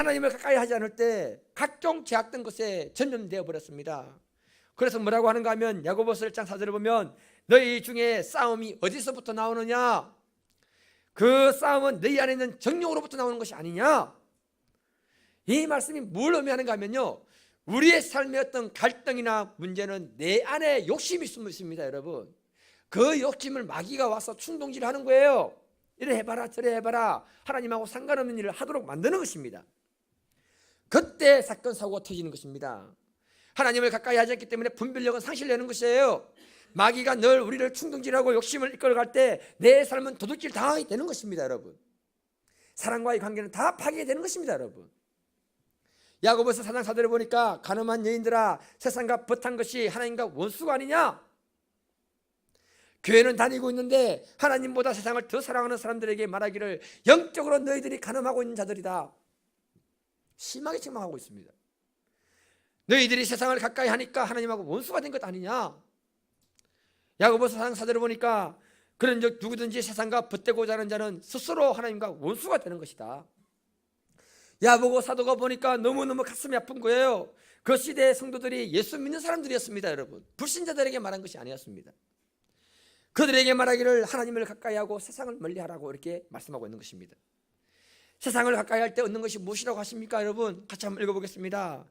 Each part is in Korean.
하나님을 가까이 하지 않을 때 각종 죄악된 것에 전염되어 버렸습니다. 그래서 뭐라고 하는가 하면 야고보서 1장 4절을 보면 너희 중에 싸움이 어디서부터 나오느냐? 그 싸움은 너희 안에 있는 정욕으로부터 나오는 것이 아니냐? 이 말씀이 뭘 의미하는가 하면요, 우리의 삶의 어떤 갈등이나 문제는 내 안에 욕심이 숨어 있습니다. 여러분, 그 욕심을 마귀가 와서 충동질하는 거예요. 이래 해봐라 저래 해봐라, 하나님하고 상관없는 일을 하도록 만드는 것입니다. 그때 사건 사고가 터지는 것입니다. 하나님을 가까이 하지 않기 때문에 분별력은 상실되는 것이에요. 마귀가 늘 우리를 충동질하고 욕심을 이끌어갈 때 내 삶은 도둑질 당하게 되는 것입니다. 여러분, 사랑과의 관계는 다 파괴되는 것입니다. 여러분, 야고보서 4장 4절에 보니까 가늠한 여인들아, 세상과 벗한 것이 하나님과 원수가 아니냐? 교회는 다니고 있는데 하나님보다 세상을 더 사랑하는 사람들에게 말하기를 영적으로 너희들이 가늠하고 있는 자들이다. 심하게 책망하고 있습니다. 너희들이 세상을 가까이 하니까 하나님하고 원수가 된 것 아니냐? 야고보서 4장 4절을 보니까 그런즉 누구든지 세상과 벗대고자 하는 자는 스스로 하나님과 원수가 되는 것이다. 야고보 사도가 보니까 너무너무 가슴이 아픈 거예요. 그 시대의 성도들이 예수 믿는 사람들이었습니다. 여러분, 불신자들에게 말한 것이 아니었습니다. 그들에게 말하기를 하나님을 가까이 하고 세상을 멀리하라고 이렇게 말씀하고 있는 것입니다. 세상을 가까이 할 때 얻는 것이 무엇이라고 하십니까? 여러분, 같이 한번 읽어보겠습니다.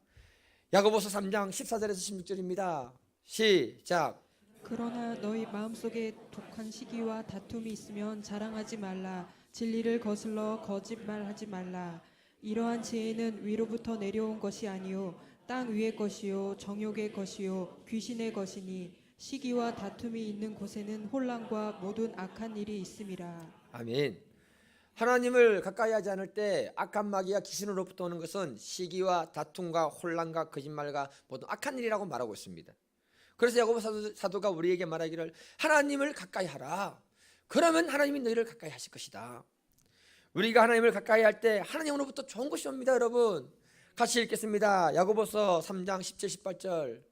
야고보서 3장 14절에서 16절입니다. 시작. 그러나 너희 마음속에 독한 시기와 다툼이 있으면 자랑하지 말라. 진리를 거슬러 거짓말하지 말라. 이러한 지혜는 위로부터 내려온 것이 아니요 땅 위의 것이요 정욕의 것이요 귀신의 것이니 시기와 다툼이 있는 곳에는 혼란과 모든 악한 일이 있음이라. 아멘. 하나님을 가까이 하지 않을 때 악한 마귀와 귀신으로부터 오는 것은 시기와 다툼과 혼란과 거짓말과 모든 악한 일이라고 말하고 있습니다. 그래서 야고보 사도가 우리에게 말하기를 하나님을 가까이 하라. 그러면 하나님이 너희를 가까이 하실 것이다. 우리가 하나님을 가까이 할 때 하나님으로부터 좋은 것이 옵니다. 여러분, 같이 읽겠습니다. 야고보서 3장 17, 18절.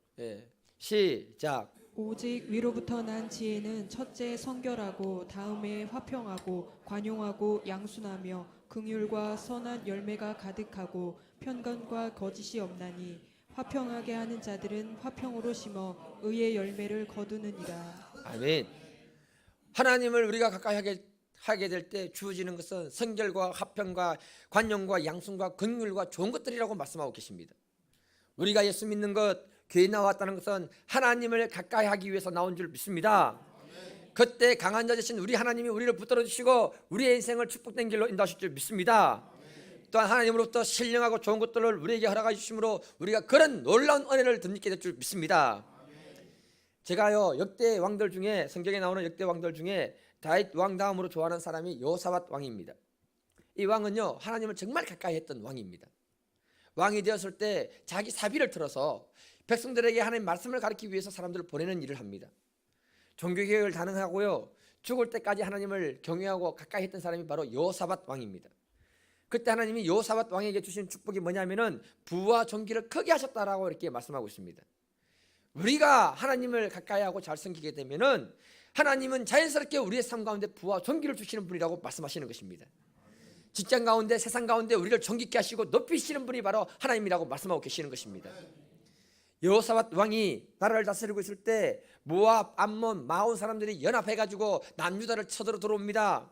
시작. 오직 위로부터 난 지혜는 첫째 성결하고 다음에 화평하고 관용하고 양순하며 긍휼과 선한 열매가 가득하고 편견과 거짓이 없나니 화평하게 하는 자들은 화평으로 심어 의의 열매를 거두느니라. 아멘. 하나님을 우리가 가까이 하게 될 때 주어지는 것은 성결과 화평과 관용과 양순과 긍휼과 좋은 것들이라고 말씀하고 계십니다. 우리가 예수 믿는 것, 교회 나왔다는 것은 하나님을 가까이 하기 위해서 나온 줄 믿습니다. 그때 강한 자 대신 우리 하나님이 우리를 붙들어 주시고 우리의 인생을 축복된 길로 인도하실 줄 믿습니다. 또한 하나님으로부터 신령하고 좋은 것들을 우리에게 허락해 주심으로 우리가 그런 놀라운 은혜를 덧입게 될 줄 믿습니다. 제가요, 역대 왕들 중에, 성경에 나오는 역대 왕들 중에 다윗 왕 다음으로 좋아하는 사람이 여호사밧 왕입니다. 이 왕은요, 하나님을 정말 가까이 했던 왕입니다. 왕이 되었을 때 자기 사비를 틀어서 백성들에게 하나님 말씀을 가르치기 위해서 사람들을 보내는 일을 합니다. 종교개혁을 단행하고요, 죽을 때까지 하나님을 경외하고 가까이 했던 사람이 바로 여호사밧 왕입니다. 그때 하나님이 여호사밧 왕에게 주신 축복이 뭐냐면은 부와 존귀를 크게 하셨다라고 이렇게 말씀하고 있습니다. 우리가 하나님을 가까이 하고 잘 섬기게 되면은 하나님은 자연스럽게 우리의 삶 가운데 부와 존귀를 주시는 분이라고 말씀하시는 것입니다. 직장 가운데, 세상 가운데 우리를 존귀케 하시고 높이시는 분이 바로 하나님이라고 말씀하고 계시는 것입니다. 여호사밧 왕이 나라를 다스리고 있을 때 모압, 암몬, 마온 사람들이 연합해가지고 남유다를 쳐들어 들어옵니다.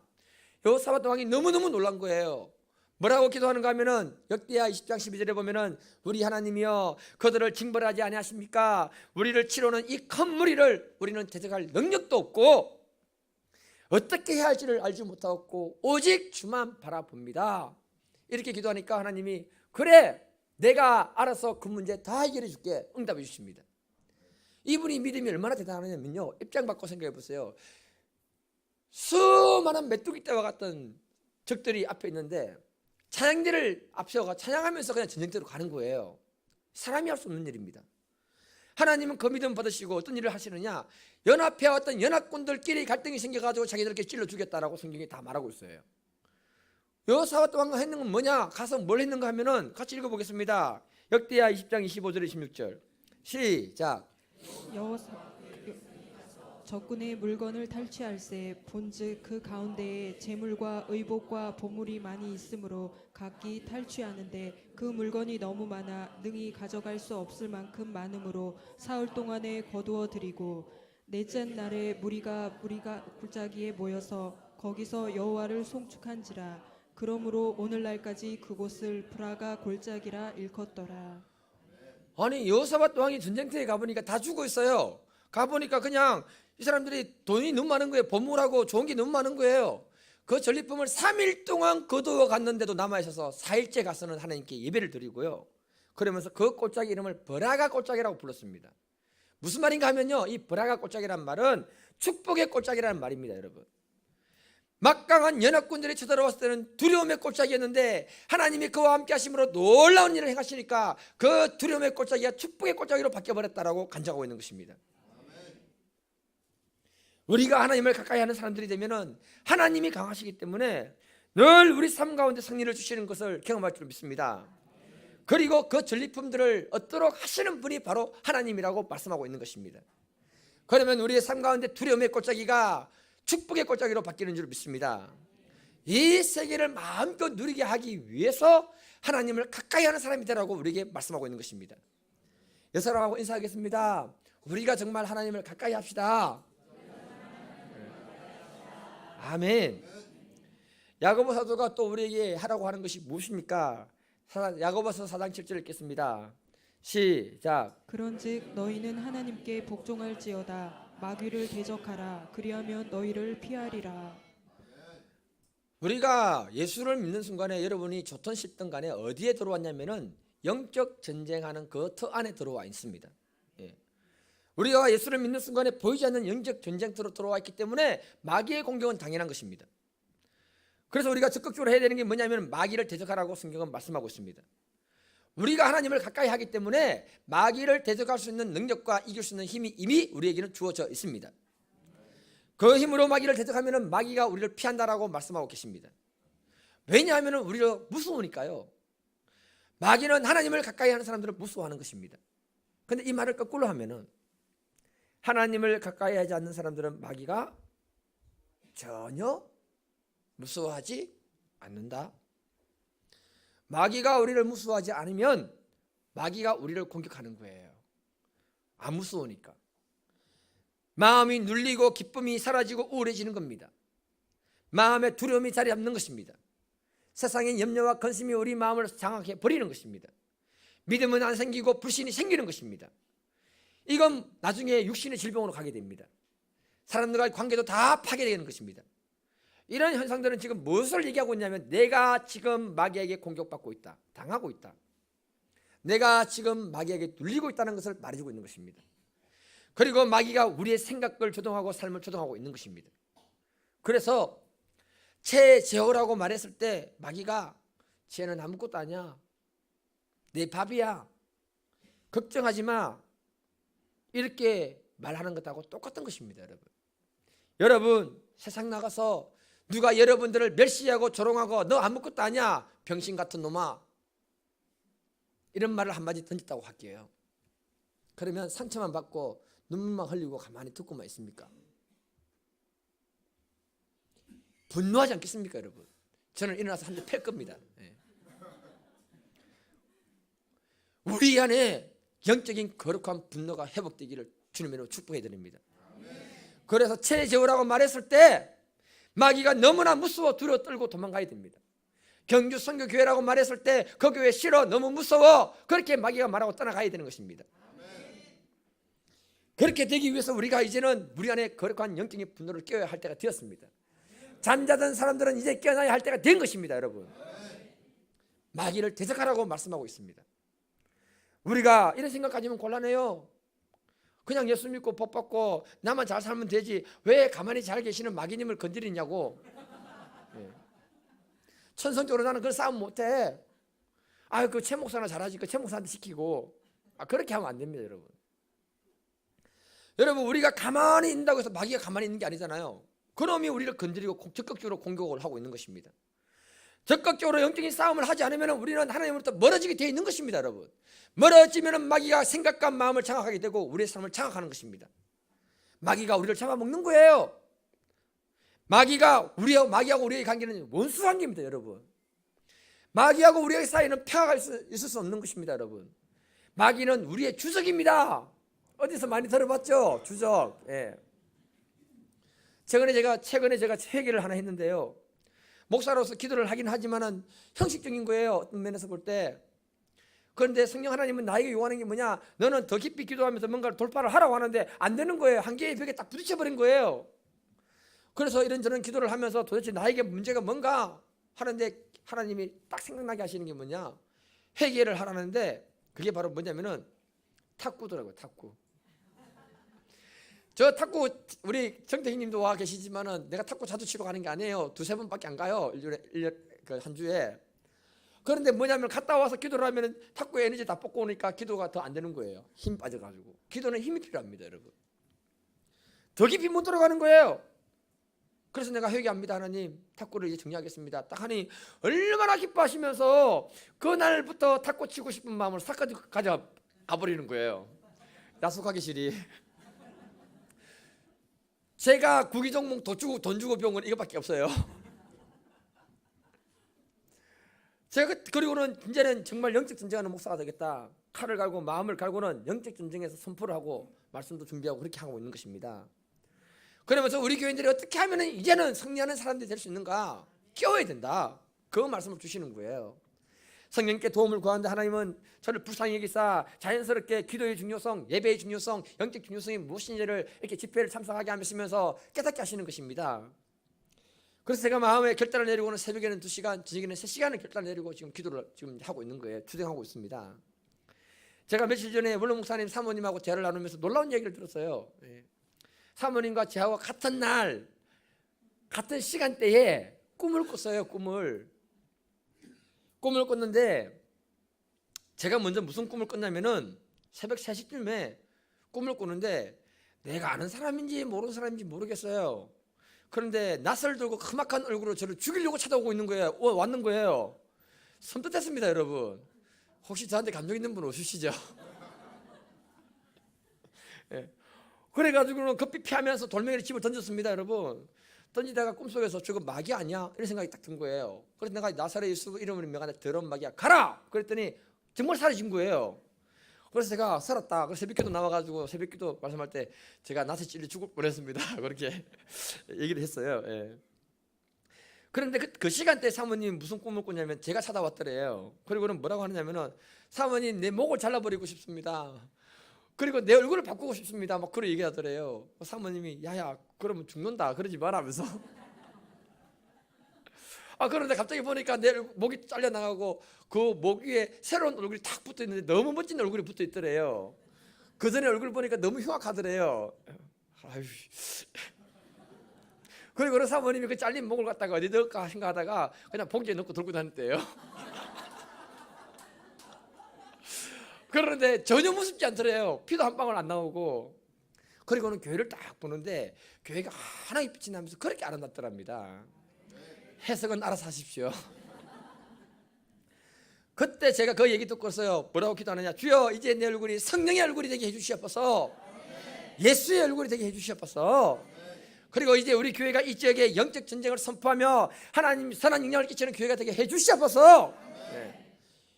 여호사밧 왕이 너무너무 놀란 거예요. 뭐라고 기도하는가 하면은 역대하 20장 12절에 보면은 우리 하나님이여 그들을 징벌하지 아니하십니까? 우리를 치러는 이 큰 무리를 우리는 대적할 능력도 없고 어떻게 해야 할지를 알지 못하고 오직 주만 바라봅니다. 이렇게 기도하니까 하나님이 그래, 내가 알아서 그 문제 다 해결해 줄게 응답해 주십니다. 이분이 믿음이 얼마나 대단하냐면요, 입장 바꿔 생각해 보세요. 수많은 메뚜기 떼와 같은 적들이 앞에 있는데 찬양대를 앞세워가 찬양하면서 그냥 전쟁터로 가는 거예요. 사람이 할 수 없는 일입니다. 하나님은 그 믿음 받으시고 어떤 일을 하시느냐, 연합해왔던 연합군들끼리 갈등이 생겨가지고 자기들끼리 찔러 죽였다라고 성경이 다 말하고 있어요. 여호사밧 왕가 했는 건 뭐냐, 가서 뭘 했는가 하면은 같이 읽어보겠습니다. 역대하 20장 25절 26절 시작. 적군의 물건을 탈취할세. 본즉 그 가운데에 재물과 의복과 보물이 많이 있으므로 각기 탈취하는데 그 물건이 너무 많아 능히 가져갈 수 없을 만큼 많으므로 사흘 동안에 거두어 들이고 넷째 날에 무리가 골짜기에 모여서 거기서 여호와를 송축한지라. 그러므로 오늘날까지 그곳을 브라가 골짜기라 일컫더라. 아니 여호사밧 왕이 전쟁터에 가보니까 다 죽어 있어요. 가보니까 그냥 이 사람들이 돈이 너무 많은 거예요. 보물하고 좋은 게 너무 많은 거예요. 그 전리품을 3일 동안 거두어 갔는데도 남아있어서 4일째 가서는 하나님께 예배를 드리고요. 그러면서 그 골짜기 이름을 브라가 골짜기라고 불렀습니다. 무슨 말인가 하면요, 이 브라가 골짜기란 말은 축복의 골짜기라는 말입니다. 여러분, 막강한 연합군들이 쳐들어왔을 때는 두려움의 골짜기였는데 하나님이 그와 함께 하심으로 놀라운 일을 행하시니까 그 두려움의 골짜기가 축복의 골짜기로 바뀌어버렸다라고 간증하고 있는 것입니다. 우리가 하나님을 가까이 하는 사람들이 되면은 하나님이 강하시기 때문에 늘 우리 삶 가운데 승리를 주시는 것을 경험할 줄 믿습니다. 그리고 그 전리품들을 얻도록 하시는 분이 바로 하나님이라고 말씀하고 있는 것입니다. 그러면 우리의 삶 가운데 두려움의 골짜기가 축복의 골짜기로 바뀌는 줄 믿습니다. 이 세계를 마음껏 누리게 하기 위해서 하나님을 가까이 하는 사람이 되라고 우리에게 말씀하고 있는 것입니다. 이 사람하고 인사하겠습니다. 우리가 정말 하나님을 가까이 합시다. 아멘. 야고보 사도가 또 우리에게 하라고 하는 것이 무엇입니까? 야고보서 4장 7절 읽겠습니다. 시작. 그런즉 너희는 하나님께 복종할지어다. 마귀를 대적하라. 그리하면 너희를 피하리라. 우리가 예수를 믿는 순간에 여러분이 좋든 싫든 간에 어디에 들어왔냐면은 영적 전쟁하는 그 터 안에 들어와 있습니다. 예. 우리가 예수를 믿는 순간에 보이지 않는 영적 전쟁터로 들어와 있기 때문에 마귀의 공격은 당연한 것입니다. 그래서 우리가 적극적으로 해야 되는 게 뭐냐면 마귀를 대적하라고 성경은 말씀하고 있습니다. 우리가 하나님을 가까이 하기 때문에 마귀를 대적할 수 있는 능력과 이길 수 있는 힘이 이미 우리에게는 주어져 있습니다. 그 힘으로 마귀를 대적하면 마귀가 우리를 피한다라고 말씀하고 계십니다. 왜냐하면 우리를 무서우니까요. 마귀는 하나님을 가까이 하는 사람들을 무서워하는 것입니다. 그런데 이 말을 거꾸로 하면은 하나님을 가까이 하지 않는 사람들은 마귀가 전혀 무서워하지 않는다. 마귀가 우리를 무서워하지 않으면 마귀가 우리를 공격하는 거예요. 안 무서우니까. 마음이 눌리고 기쁨이 사라지고 우울해지는 겁니다. 마음에 두려움이 자리 잡는 것입니다. 세상의 염려와 근심이 우리 마음을 장악해 버리는 것입니다. 믿음은 안 생기고 불신이 생기는 것입니다. 이건 나중에 육신의 질병으로 가게 됩니다. 사람들과의 관계도 다 파괴되는 것입니다. 이런 현상들은 지금 무엇을 얘기하고 있냐면 내가 지금 마귀에게 공격받고 있다, 당하고 있다, 내가 지금 마귀에게 눌리고 있다는 것을 말해주고 있는 것입니다. 그리고 마귀가 우리의 생각을 조종하고 삶을 조종하고 있는 것입니다. 그래서 최제호라고 말했을 때 마귀가 쟤는 아무것도 아니야, 내 밥이야, 걱정하지 마, 이렇게 말하는 것하고 똑같은 것입니다. 여러분 세상 나가서 누가 여러분들을 멸시하고 조롱하고 너 아무것도 아니야, 병신 같은 놈아, 이런 말을 한마디 던졌다고 할게요. 그러면 상처만 받고 눈물만 흘리고 가만히 듣고만 있습니까? 분노하지 않겠습니까? 여러분, 저는 일어나서 한 대 팰 겁니다. 우리 안에 영적인 거룩한 분노가 회복되기를 주님으로 축복해 드립니다. 그래서 최제호라고 말했을 때 마귀가 너무나 무서워 두려워 떨고 도망가야 됩니다. 경주 선교교회라고 말했을 때 그 교회 싫어, 너무 무서워, 그렇게 마귀가 말하고 떠나가야 되는 것입니다. 그렇게 되기 위해서 우리가 이제는 우리 안에 거룩한 영적인 분노를 깨워야 할 때가 되었습니다. 잠자던 사람들은 이제 깨어나야 할 때가 된 것입니다. 여러분, 마귀를 대적하라고 말씀하고 있습니다. 우리가 이런 생각 가지면 곤란해요. 그냥 예수 믿고 복 받고 나만 잘 살면 되지 왜 가만히 잘 계시는 마귀님을 건드리냐고. 천성적으로 나는 그런 싸움 못해. 그 최 목사나 잘하지, 그 최 목사한테 시키고. 그렇게 하면 안 됩니다. 여러분 우리가 가만히 있는다고 해서 마귀가 가만히 있는 게 아니잖아요. 그놈이 우리를 건드리고 적극적으로 공격을 하고 있는 것입니다. 적극적으로 영적인 싸움을 하지 않으면 우리는 하나님으로부터 멀어지게 되어 있는 것입니다. 여러분, 멀어지면 마귀가 생각과 마음을 장악하게 되고 우리의 삶을 장악하는 것입니다. 마귀가 우리를 잡아먹는 거예요. 마귀하고 우리의 관계는 원수 관계입니다, 여러분. 마귀하고 우리의 사이는 평화가 있을 수 없는 것입니다, 여러분. 마귀는 우리의 주적입니다. 어디서 많이 들어봤죠? 주적. 예. 최근에 제가 회개를 하나 했는데요. 목사로서 기도를 하긴 하지만은 형식적인 거예요. 어떤 면에서 볼 때. 그런데 성령 하나님은 나에게 요구하는 게 뭐냐? 너는 더 깊이 기도하면서 뭔가를 돌파를 하라고 하는데 안 되는 거예요. 한계의 벽에 딱 부딪혀버린 거예요. 그래서 이런저런 기도를 하면서 도대체 나에게 문제가 뭔가 하는데 하나님이 딱 생각나게 하시는 게 뭐냐? 회개를 하라는데 그게 바로 뭐냐면은 탁구더라고요. 탁구. 저 탁구 우리 정태희님도 와 계시지만은 내가 탁구 자주 치러 가는 게 아니에요. 두세 번밖에 안 가요. 한 주에. 그런데 뭐냐면 갔다 와서 기도를 하면 탁구의 에너지 다 뽑고 오니까 기도가 더 안 되는 거예요. 힘 빠져가지고. 기도는 힘이 필요합니다, 여러분. 더 깊이 못 들어가는 거예요. 그래서 내가 회개합니다, 하나님. 탁구를 이제 정리하겠습니다. 딱 하니 얼마나 기뻐하시면서 그날부터 탁구 치고 싶은 마음을 싹 가져가버리는 거예요. 야속하기 싫이. 제가 구기 종목 돈 주고 배운 건 이것밖에 없어요. 제가 그리고는 이제는 정말 영적 전쟁하는 목사가 되겠다. 칼을 갈고 마음을 갈고는 영적 전쟁에서 선포를 하고 말씀도 준비하고 그렇게 하고 있는 것입니다. 그러면서 우리 교인들이 어떻게 하면 이제는 승리하는 사람들이 될 수 있는가? 깨워야 된다. 그 말씀을 주시는 거예요. 성령께 도움을 구하는데 하나님은 저를 불쌍히 여기사 자연스럽게 기도의 중요성, 예배의 중요성, 영적 중요성이 무엇인지를 이렇게 집회를 참석하게 하시면서 깨닫게 하시는 것입니다. 그래서 제가 마음에 결단을 내리고는 새벽에는 2시간, 저녁에는 3시간을 결단을 내리고 지금 기도를 지금 하고 있는 거예요. 투쟁하고 있습니다. 제가 며칠 전에 원로 목사님 사모님하고 대화를 나누면서 놀라운 얘기를 들었어요. 사모님과 저하고 같은 날, 같은 시간대에 꿈을 꿨어요. 꿈을 꿨는데 제가 먼저 무슨 꿈을 꿨냐면은 새벽 3시쯤에 꿈을 꾸는데 내가 아는 사람인지 모르는 사람인지 모르겠어요. 그런데 낯을 들고 험악한 얼굴로 저를 죽이려고 찾아오고 있는 거예요. 왔는 거예요. 섬뜩했습니다, 여러분. 혹시 저한테 감정 있는 분 오시죠? 예. 그래가지고는 급히 피하면서 돌멩이를 집을 던졌습니다, 여러분. 던지다가 꿈속에서 저거 마귀 아니야? 이런 생각이 딱 든 거예요. 그래서 내가 나사렛 예수 이름으로 명하는 더러운 마귀야, 가라! 그랬더니 정말 사라진 거예요. 그래서 제가 살았다. 그래서 새벽기도 나와가지고 새벽기도 말씀할 때 제가 낯에 찔려 죽을 뻔했습니다. 그렇게 얘기를 했어요. 예. 그런데 그 시간대 사모님 무슨 꿈을 꾸냐면 제가 찾아왔더래요. 그리고는 뭐라고 하느냐면은 사모님 내 목을 잘라버리고 싶습니다. 그리고 내 얼굴을 바꾸고 싶습니다. 막 그런 얘기하더래요. 사모님이 야야 그러면 죽는다 그러지 말라면서. 그런데 갑자기 보니까 내 목이 잘려나가고 그 목 위에 새로운 얼굴이 탁 붙어 있는데 너무 멋진 얼굴이 붙어 있더래요. 그 전에 얼굴 보니까 너무 흉악하더래요. 아유. 그리고 사모님이 그 잘린 목을 갖다가 어디 넣을까 생각하다가 그냥 봉지에 넣고 들고 다녔대요. 그런데 전혀 무섭지 않더래요. 피도 한 방울 안 나오고. 그리고는 교회를 딱 보는데 교회가 하나의 빛이 나면서 그렇게 아름답더랍니다. 해석은 알아서 하십시오. 그때 제가 그 얘기 듣고서요 뭐라고 기도하느냐, 주여 이제 내 얼굴이 성령의 얼굴이 되게 해주시옵소서, 예수의 얼굴이 되게 해주시옵소서. 그리고 이제 우리 교회가 이 지역에 영적 전쟁을 선포하며 하나님 선한 영향을 끼치는 교회가 되게 해주시옵소서.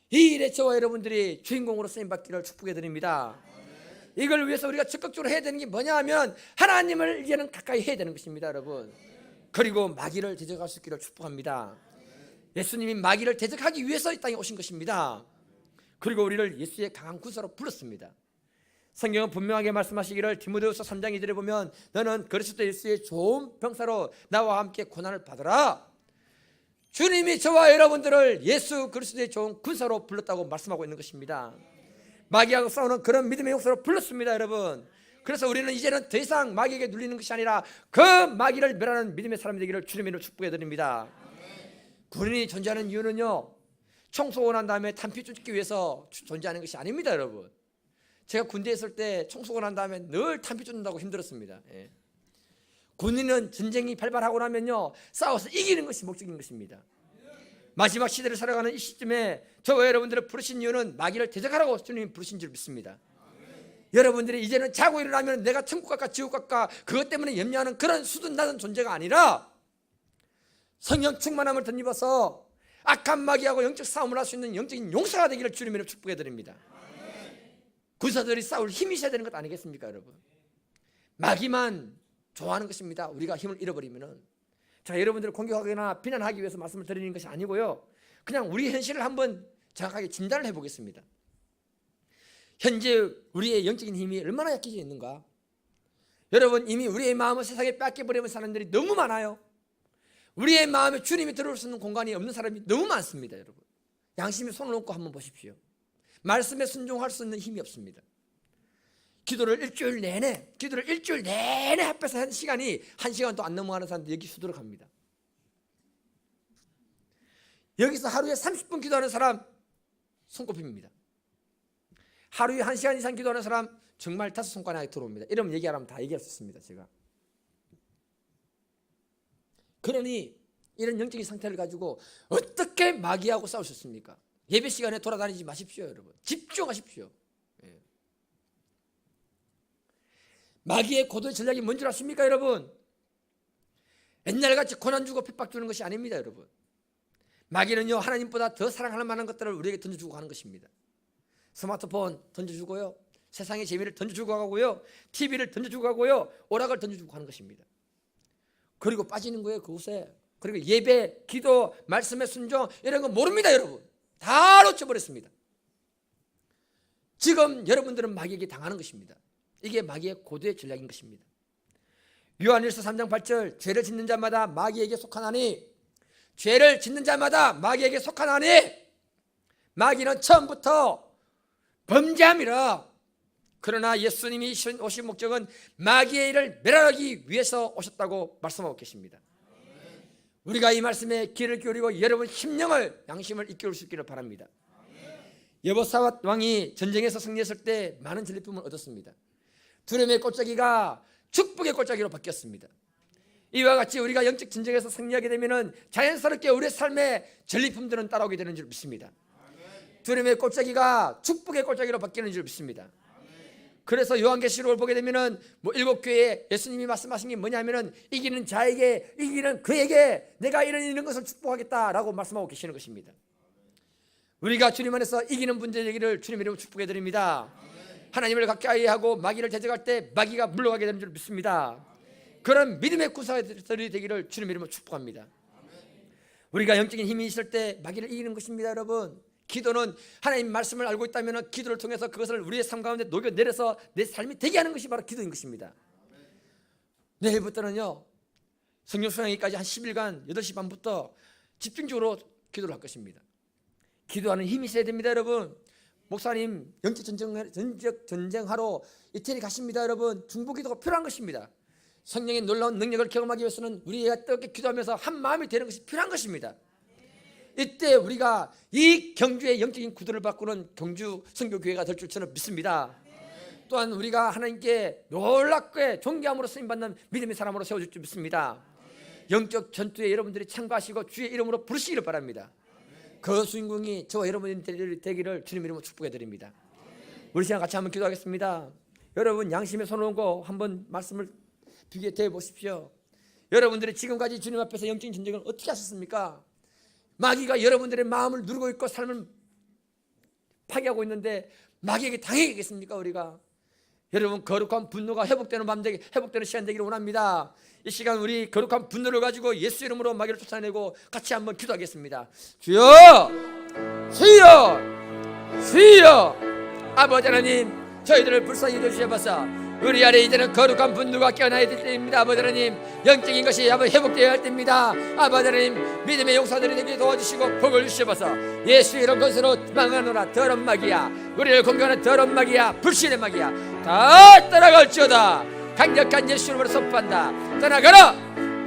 이 일에 저와 여러분들이 주인공으로 쓰임받기를 축복해 드립니다. 이걸 위해서 우리가 적극적으로 해야 되는 게 뭐냐 하면 하나님을 이제는 가까이 해야 되는 것입니다, 여러분. 그리고 마귀를 대적할 수 있기를 축복합니다. 예수님이 마귀를 대적하기 위해서 이 땅에 오신 것입니다. 그리고 우리를 예수의 강한 군사로 불렀습니다. 성경은 분명하게 말씀하시기를 디모데후서 3장 2절에 보면 너는 그리스도 예수의 좋은 병사로 나와 함께 고난을 받으라. 주님이 저와 여러분들을 예수 그리스도의 좋은 군사로 불렀다고 말씀하고 있는 것입니다. 마귀하고 싸우는 그런 믿음의 용사로 불렀습니다, 여러분. 그래서 우리는 이제는 더 이상 마귀에게 눌리는 것이 아니라 그 마귀를 멸하는 믿음의 사람이 되기를 주님의 이름으로 축복해 드립니다. 군인이 존재하는 이유는요, 총 쏘고 난 다음에 탄피 쫓기 위해서 존재하는 것이 아닙니다, 여러분. 제가 군대에 있을 때 총 쏘고 난 다음에 늘 탄피 쫓는다고 힘들었습니다. 군인은 전쟁이 발발하고 나면요 싸워서 이기는 것이 목적인 것입니다. 마지막 시대를 살아가는 이 시점에 저와 여러분들을 부르신 이유는 마귀를 대적하라고 주님이 부르신 줄 믿습니다. 여러분들이 이제는 자고 일어나면 내가 천국 갈까 지옥 갈까 그것 때문에 염려하는 그런 수준 낮은 존재가 아니라 성령 충만함을 덧입어서 악한 마귀하고 영적 싸움을 할 수 있는 영적인 용사가 되기를 주님으로 축복해 드립니다. 군사들이 싸울 힘이 있어야 되는 것 아니겠습니까, 여러분? 마귀만 좋아하는 것입니다. 우리가 힘을 잃어버리면은. 자, 여러분들을 공격하거나 비난하기 위해서 말씀을 드리는 것이 아니고요, 그냥 우리 현실을 한번 정확하게 진단을 해보겠습니다. 현재 우리의 영적인 힘이 얼마나 약해져 있는가? 여러분, 이미 우리의 마음을 세상에 뺏겨버리는 사람들이 너무 많아요. 우리의 마음에 주님이 들어올 수 있는 공간이 없는 사람이 너무 많습니다. 여러분, 양심에 손을 얹고 한번 보십시오. 말씀에 순종할 수 있는 힘이 없습니다. 기도를 일주일 내내 합해서 한 시간이 1시간도 안 넘어가는 사람들 여기 수두룩 합니다. 여기서 하루에 30분 기도하는 사람 손꼽힙니다. 하루에 1시간 이상 기도하는 사람 정말 5손가락에 들어옵니다. 이러면 얘기하라면 다 얘기할 수 있습니다. 제가. 그러니 이런 영적인 상태를 가지고 어떻게 마귀하고 싸울 수 있습니까? 예배 시간에 돌아다니지 마십시오. 여러분, 집중하십시오. 예. 마귀의 고도의 전략이 뭔지 아십니까, 여러분? 옛날같이 고난 주고 핍박 주는 것이 아닙니다. 여러분, 마귀는요, 하나님보다 더 사랑할 만한 것들을 우리에게 던져주고 하는 것입니다. 스마트폰 던져주고요, 세상의 재미를 던져주고 가고요, TV를 던져주고 가고요, 오락을 던져주고 하는 것입니다. 그리고 빠지는 거예요, 그곳에. 그리고 예배, 기도, 말씀의 순종 이런 거 모릅니다. 여러분, 다 놓쳐버렸습니다. 지금 여러분들은 마귀에게 당하는 것입니다. 이게 마귀의 고도의 전략인 것입니다. 요한일서 3장 8절, 죄를 짓는 자마다 마귀에게 속하나니, 죄를 짓는 자마다 마귀에게 속하나니, 마귀는 처음부터 범죄함이라. 그러나 예수님이 오신 목적은 마귀의 일을 멸하기 위해서 오셨다고 말씀하고 계십니다. 우리가 이 말씀에 귀를 기울이고 여러분 심령을, 양심을 이끌 수 있기를 바랍니다. 여호사밧 왕이 전쟁에서 승리했을 때 많은 전리품을 얻었습니다. 두려움의 골짜기가 축복의 골짜기로 바뀌었습니다. 이와 같이 우리가 영적 전쟁에서 승리하게 되면 자연스럽게 우리의 삶에 전리품들은 따라오게 되는 줄 믿습니다. 두려움의 골짜기가 축복의 골짜기로 바뀌는 줄 믿습니다. 그래서 요한계시록을 보게 되면은 7교회에 예수님이 말씀하신 게 뭐냐면은 이기는 자에게, 이기는 그에게 내가 이런 것을 축복하겠다라고 말씀하고 계시는 것입니다. 우리가 주님 안에서 이기는 분들 되기를 주님 이름으로 축복해 드립니다. 하나님을 가까이 하고 마귀를 대적할 때 마귀가 물러가게 되는 줄 믿습니다. 그런 믿음의 구사들이 되기를 주님 이름으로 축복합니다. 우리가 영적인 힘이 있을 때 마귀를 이기는 것입니다. 여러분, 기도는 하나님 말씀을 알고 있다면 기도를 통해서 그것을 우리의 삶 가운데 녹여내려서 내 삶이 되게 하는 것이 바로 기도인 것입니다. 내일부터는요, 성령 수양회까지 한 10일간 8시 반부터 집중적으로 기도를 할 것입니다. 기도하는 힘이 있어야 됩니다. 여러분, 목사님 영적 전쟁하러 이태리 가십니다. 여러분, 중보기도가 필요한 것입니다. 성령의 놀라운 능력을 경험하기 위해서는 우리가 뜨겁게 기도하면서 한 마음이 되는 것이 필요한 것입니다. 이때 우리가 이 경주의 영적인 구도를 바꾸는 경주 선교교회가 될 줄 저는 믿습니다. 또한 우리가 하나님께 놀랍게 존귀함으로 쓰임받는 믿음의 사람으로 세워질 줄 믿습니다. 영적 전투에 여러분들이 참가하시고 주의 이름으로 부르시기를 바랍니다. 그 주인공이 저와 여러분들이 되기를 주님 이름으로 축복해 드립니다. 우리 시간 같이 한번 기도하겠습니다. 여러분, 양심에 손을 얹고 한번 말씀을 비교해 보십시오. 여러분들이 지금까지 주님 앞에서 영적인 전쟁을 어떻게 하셨습니까? 마귀가 여러분들의 마음을 누르고 있고 삶을 파괴하고 있는데 마귀에게 당해야겠습니까? 우리가 여러분, 거룩한 분노가 회복되는 밤 되기, 회복되는 시간 되기를 원합니다. 이 시간 우리 거룩한 분노를 가지고 예수 이름으로 마귀를 쫓아내고 같이 한번 기도하겠습니다. 주여, 주여, 주여. 아버지 하나님, 저희들을 불쌍히 여겨주셔서 우리 안에 이제는 거룩한 분노가 깨어나야 될 때입니다. 아버지 하나님, 영적인 것이 한번 회복되어야 할 때입니다. 아버지 하나님, 믿음의 용사들이 되게 도와주시고 복을 주셔서 예수 이런 것으로 망하노라. 더러운 마귀야, 우리를 공격하는 더러운 마귀야, 불신의 마귀야, 다 떠나갈지어다. 강력한 예수 이름으로 선포한다. 떠나가라,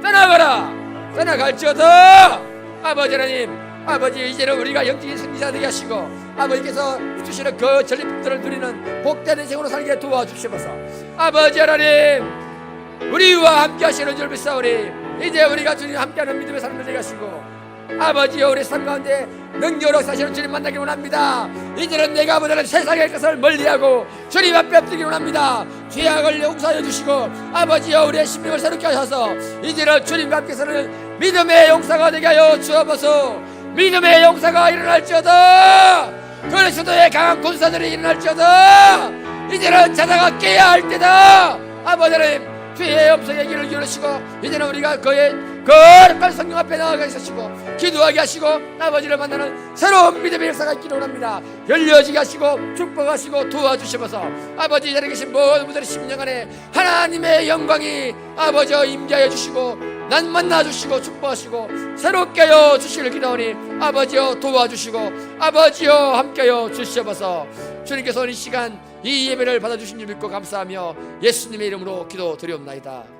떠나가라, 떠나갈지어다. 아버지 하나님, 아버지, 이제는 우리가 영적인 승리자 되게 하시고 아버지께서 주시는 그 전리품들을 누리는 복된 인생으로 살게 도와주시옵소서. 아버지 하나님, 우리와 함께 하시는 줄 믿사오니 이제 우리가 주님 함께하는 믿음의 삶을 되게 하시고 아버지여 우리 삶 가운데 능력으로 사시는 주님 만나기 원합니다. 이제는 내가 아버지는 세상의 것을 멀리하고 주님 앞에 엎드리기 원합니다. 죄악을 용서하여 주시고 아버지여 우리의 심령을 새롭게 하셔서 이제는 주님과 함께서는 믿음의 용사가 되게 하여 주옵소서. 믿음의 용사가 일어날지어다. 그리스도의 강한 군사들이 일어날지어다. 이제는 자다가 깨야 할 때다. 아버지 하나님 주의 음성의 귀를 기울이시고 이제는 우리가 그의 거룩한 성령 앞에 나아가 있으시고 기도하게 하시고 아버지를 만나는 새로운 믿음의 역사가 있기를 원합니다. 열려지게 하시고 축복하시고 도와주시면서 아버지 이 자리에 계신 모든 분들의 심령 안에 하나님의 영광이 아버지여 임재하여 주시고 난 만나주시고 축복하시고 새롭게 하여 주시길 기도하니 아버지여 도와주시고 아버지여 함께하여 주시옵소서. 주님께서 이 시간 이 예배를 받아주신 줄 믿고 감사하며 예수님의 이름으로 기도드리옵나이다.